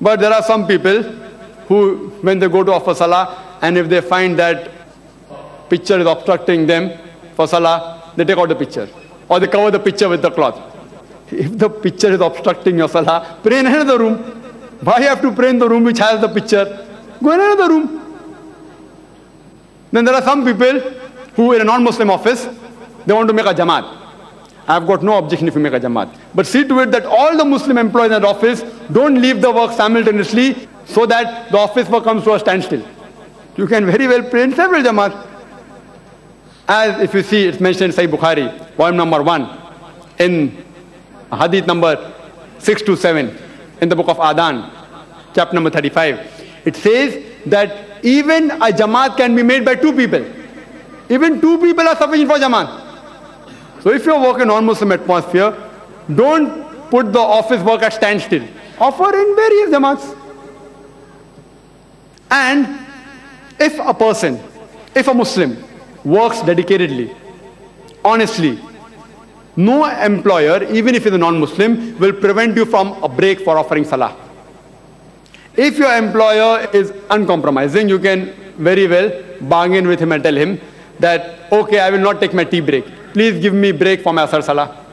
But there are some people who, when they go to offer salah, and if they find that picture is obstructing them for salah, they take out the picture. Or they cover the picture with the cloth. If the picture is obstructing your salah, pray in another room. Why you have to pray in the room which has the picture? Go in another room. Then there are some people who in a non-Muslim office, they want to make a jamaat. I have got no objection if you make a jamaat. But see to it that all the Muslim employees in that office don't leave the work simultaneously so that the office work comes to a standstill. You can very well pray in several jamaat. As if you see, it's mentioned in Sahih Bukhari, volume number 1, in hadith number 6 to 7, in the book of Adhan, chapter number 35. It says that even a jamaat can be made by 2 people. Even 2 people are sufficient for jamaat. So if you work in non-Muslim atmosphere, don't put the office work at standstill. Offer in various jamaats. And if a person, if a Muslim works dedicatedly, honestly, no employer, even if he's a non-Muslim, will prevent you from a break for offering salah. If your employer is uncompromising, you can very well bargain with him and tell him that, okay, I will not take my tea break. Please give me break for my asar salah.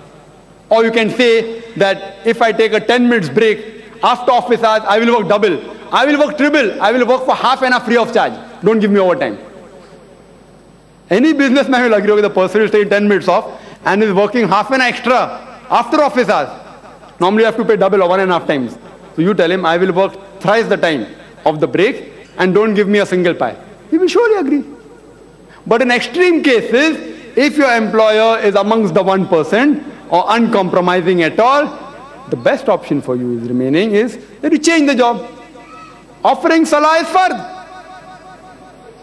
Or you can say that if I take a 10 minutes break after office hours, I will work double. I will work triple. I will work for half an hour free of charge. Don't give me overtime. Any businessman will agree with the person who is taking 10 minutes off and is working half an hour extra after office hours. Normally you have to pay double or 1.5 times. So you tell him, I will work thrice the time of the break and don't give me a single pie. He will surely agree. But in extreme cases, if your employer is amongst the 1% or uncompromising at all, the best option for you is remaining is that you change the job. Offering salah is fard.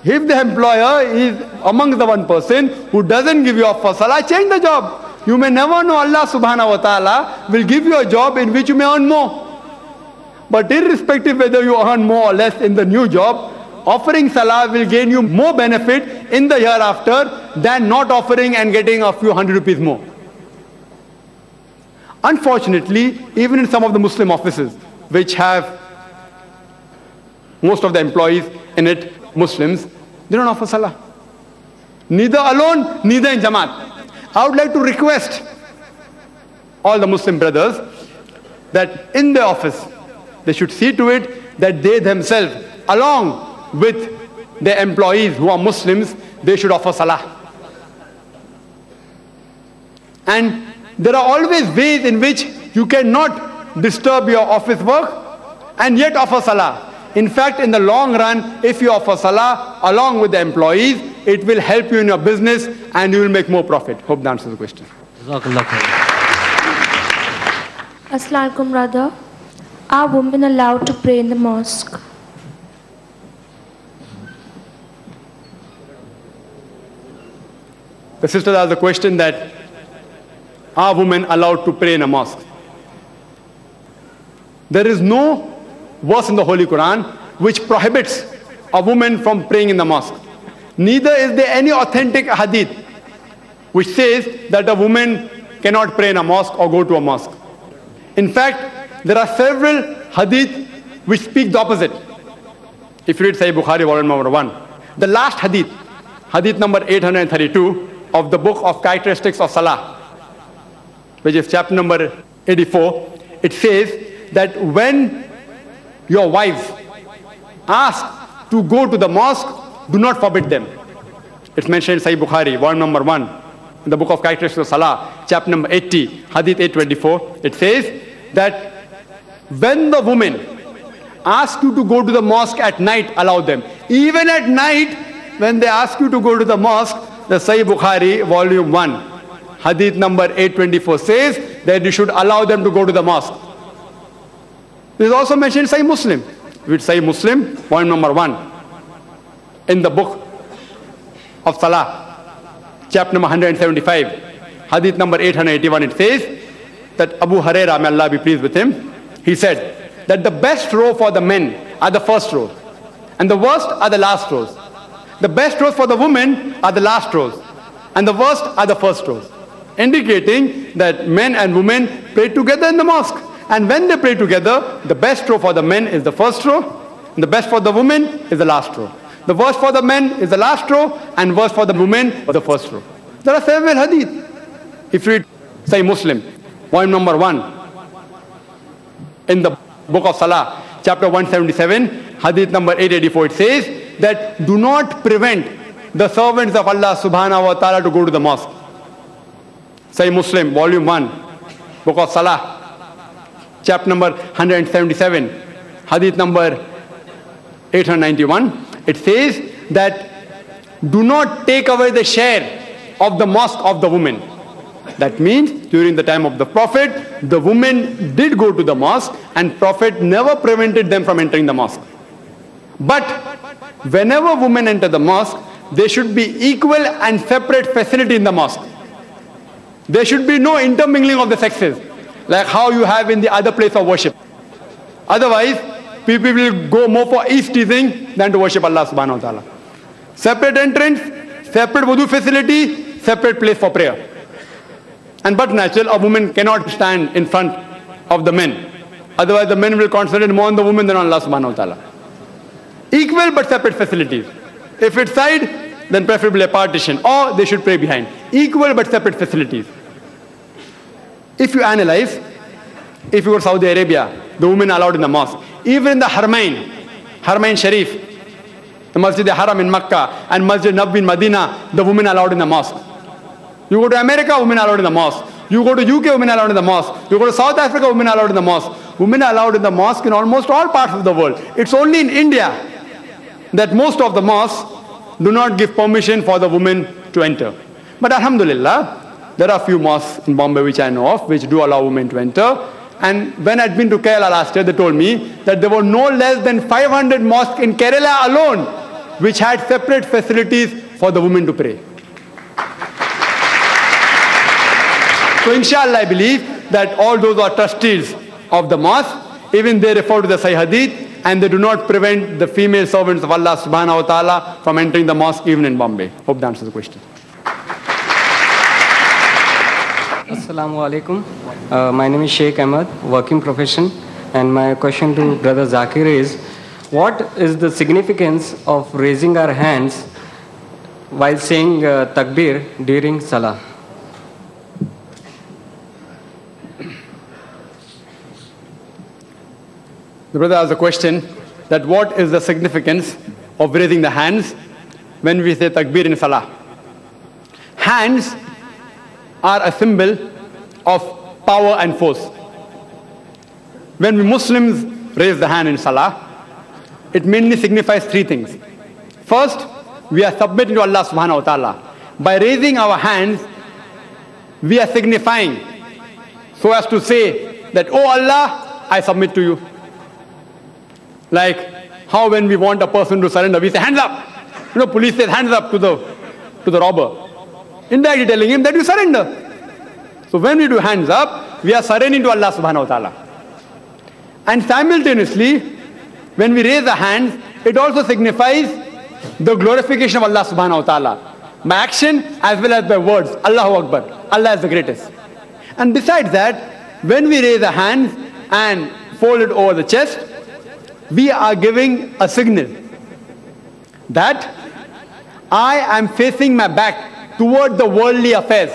If the employer is amongst the 1% who doesn't give you off for salah, change the job. You may never know, Allah subhanahu wa ta'ala will give you a job in which you may earn more. But irrespective whether you earn more or less in the new job, offering salah will gain you more benefit in the hereafter than not offering and getting a few hundred rupees more. Unfortunately, even in some of the Muslim offices, which have most of the employees in it Muslims, they don't offer salah. Neither alone, neither in jamaat. I would like to request all the Muslim brothers that in their office, they should see to it that they themselves, along with their employees who are Muslims, they should offer salah. And there are always ways in which you cannot disturb your office work and yet offer salah. In fact, in the long run, if you offer salah along with the employees, it will help you in your business and you will make more profit. Hope that answers the question. Assalamu alaikum, brother. Are women allowed to pray in the mosque? The sister asked the question that, are women allowed to pray in a mosque? There is no verse in the Holy Quran which prohibits a woman from praying in the mosque. Neither is there any authentic hadith which says that a woman cannot pray in a mosque or go to a mosque. In fact, there are several hadith which speak the opposite. If you read Sahih Bukhari, volume number 1, the last hadith, hadith number 832 of the book of characteristics of Salaah, which is chapter number 84, it says that when your wives ask to go to the mosque, do not forbid them. It's mentioned in Sahih Bukhari, volume number 1, in the book of characteristics of Salaah, chapter number 80, hadith 824. It says that when the women ask you to go to the mosque at night, allow them. Even at night, when they ask you to go to the mosque, the Sahih Bukhari, volume 1, hadith number 824 says that you should allow them to go to the mosque. This is also mentioned in Sahih Muslim. With Sahih Muslim, volume number 1, in the book of Salaah, chapter number 175, hadith number 881, it says that Abu Hurairah, may Allah be pleased with him, he said that the best row for the men are the first rows, and the worst are the last rows. The best rows for the women are the last rows, and the worst are the first rows, indicating that men and women pray together in the mosque. And when they pray together, the best row for the men is the first row, and the best for the women is the last row. The worst for the men is the last row, and worst for the women is the first row. There are several hadith. If you read Sahih Muslim, volume number 1, in the book of Salaah, chapter 177, hadith number 884, it says that do not prevent the servants of Allah subhanahu wa ta'ala to go to the mosque. Sahih Muslim, volume 1, book of Salaah, chapter number 177, hadith number 891. It says that do not take away the share of the mosque of the women. That means during the time of the Prophet, the women did go to the mosque and Prophet never prevented them from entering the mosque. But whenever women enter the mosque, there should be equal and separate facility in the mosque. There should be no intermingling of the sexes, like how you have in the other place of worship. Otherwise, people will go more for East-teasing than to worship Allah subhanahu wa ta'ala. Separate entrance, separate wudu facility, separate place for prayer. And but natural, a woman cannot stand in front of the men. Otherwise, the men will concentrate more on the women than on Allah subhanahu wa ta'ala. Equal but separate facilities. If it's side, then preferably a partition, or they should pray behind. Equal but separate facilities. If you analyze, if you go to Saudi Arabia, the women are allowed in the mosque. Even in the Haramain Sharif, the Masjid al-Haram in Makkah and Masjid Nabawi in Medina, the women are allowed in the mosque. You go to America, women are allowed in the mosque. You go to UK, women are allowed in the mosque. You go to South Africa, women are allowed in the mosque. Women are allowed in the mosque in almost all parts of the world. It's only in India that most of the mosques do not give permission for the women to enter. But alhamdulillah, there are a few mosques in Bombay which I know of, which do allow women to enter. And when I'd been to Kerala last year, they told me that there were no less than 500 mosques in Kerala alone which had separate facilities for the women to pray. So inshallah, I believe that all those who are trustees of the mosque, even they refer to the Sahih Hadith, and they do not prevent the female servants of Allah subhanahu wa ta'ala from entering the mosque even in Bombay. Hope that answers the question. Assalamu alaikum. My name is Sheikh Ahmed, working profession, and my question to Brother Zakir is, what is the significance of raising our hands while saying takbir during Salah? The brother asked a question that what is the significance of raising the hands when we say takbir in Salah? Hands are a symbol of power and force. When we Muslims raise the hand in Salah, it mainly signifies three things. First, we are submitting to Allah subhanahu wa ta'ala. By raising our hands, we are signifying so as to say that, oh Allah, I submit to you. Like how when we want a person to surrender, we say hands up. You know, police says hands up to the robber. Indirectly telling him that you surrender. So when we do hands up, we are surrendering to Allah subhanahu wa ta'ala. And simultaneously, when we raise the hands, it also signifies the glorification of Allah subhanahu wa ta'ala. By action as well as by words. Allahu Akbar. Allah is the greatest. And besides that, when we raise the hands and fold it over the chest, we are giving a signal that I am facing my back toward the worldly affairs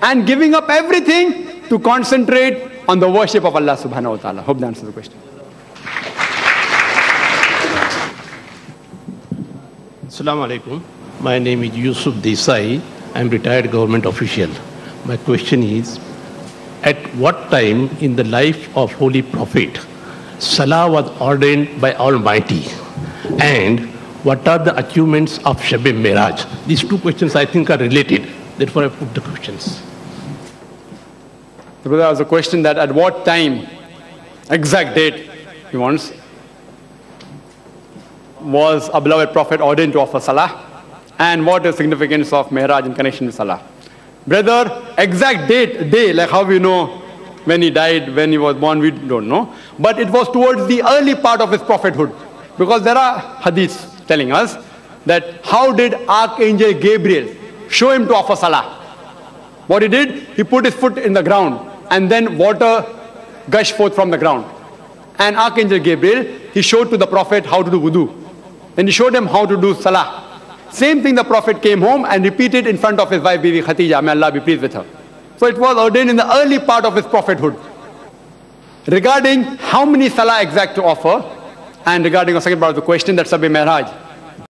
and giving up everything to concentrate on the worship of Allah subhanahu wa ta'ala. Hope that answers the question. Assalamu alaikum. My name is Yusuf Desai. I am retired government official. My question is, at what time in the life of Holy Prophet Salaah was ordained by Almighty, and what are the achievements of Shab-e Miraj? These two questions I think are related, therefore I put the questions. The brother has a question that at what time, exact date he wants, was a beloved Prophet ordained to offer Salah, and what is the significance of Mi'raj in connection with Salah. Brother, exact day, like how we know when he died, when he was born, we don't know. But it was towards the early part of his prophethood. Because there are hadiths telling us that how did Archangel Gabriel show him to offer Salah. What he did, he put his foot in the ground and then water gushed forth from the ground. And Archangel Gabriel, he showed to the Prophet how to do wudu. And he showed him how to do salah. Same thing the Prophet came home and repeated in front of his wife Bibi Khatija, may Allah be pleased with her. So it was ordained in the early part of his prophethood. Regarding how many salah exact to offer, and regarding a second part of the question, that's Sabi Mi'raj.